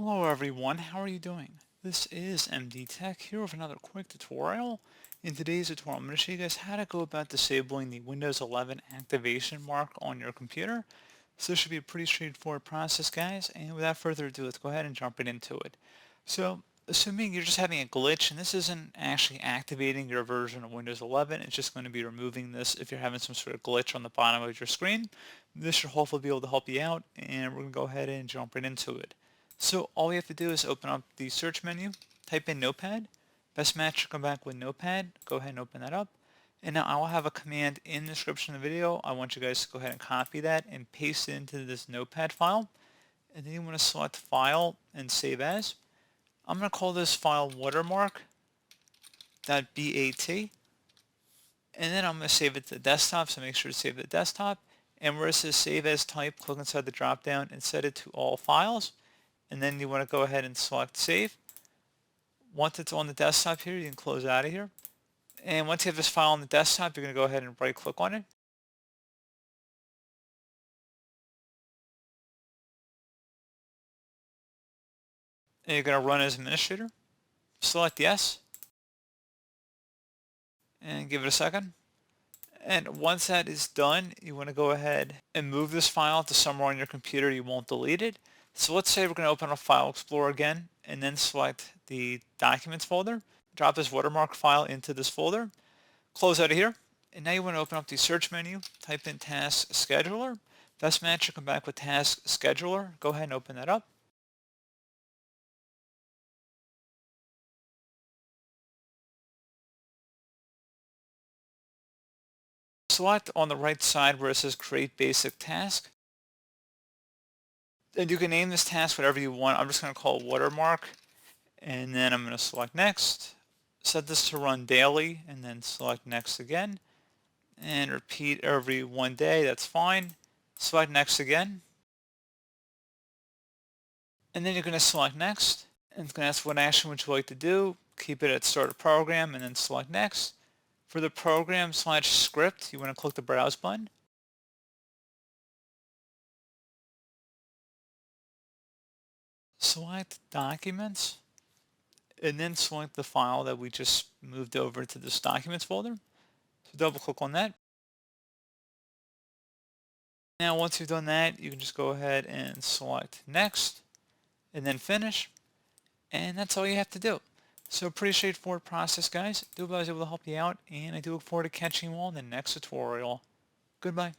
Hello everyone, how are you doing? This is MD Tech here with another quick tutorial. In today's tutorial, I'm going to show you guys how to go about disabling the Windows 11 activation mark on your computer. So this should be a pretty straightforward process, guys, and without further ado, let's go ahead and jump right into it. So, assuming you're just having a glitch, and this isn't actually activating your version of Windows 11, it's just going to be removing this if you're having some sort of glitch on the bottom of your screen. This should hopefully be able to help you out, and we're going to go ahead and jump right into it. So all we have to do is open up the search menu, type in Notepad. Best match to come back with Notepad. Go ahead and open that up. And now I will have a command in the description of the video. I want you guys to go ahead and copy that and paste it into this Notepad file. And then you want to select File and Save As. I'm going to call this file watermark.bat. And then I'm going to save it to the desktop, so make sure to save the desktop. And where it says Save As Type, click inside the drop down and set it to All Files. And then you want to go ahead and select Save. Once it's on the desktop here, you can close out of here. And once you have this file on the desktop, you're going to go ahead and right click on it. And you're going to run as administrator. Select Yes. And give it a second. And once that is done, you want to go ahead and move this file to somewhere on your computer. You won't delete it. So let's say we're going to open up File Explorer again and then select the Documents folder. Drop this watermark file into this folder. Close out of here. And now you want to open up the search menu. Type in Task Scheduler. Best match will come back with Task Scheduler. Go ahead and open that up. Select on the right side where it says Create Basic Task. And you can name this task whatever you want. I'm just going to call it Watermark. And then I'm going to select Next. Set this to run daily and then select Next again. And repeat every 1 day. That's fine. Select Next again. And then you're going to select Next. And it's going to ask what action would you like to do. Keep it at Start a Program and then select Next. For the program/script, you want to click the Browse button. Select Documents, and then select the file that we just moved over to this Documents folder. So double click on that. Now once you've done that, you can just go ahead and select Next, and then Finish, and that's all you have to do. So pretty straightforward process, guys. I do hope I was able to help you out, and I do look forward to catching you all in the next tutorial. Goodbye.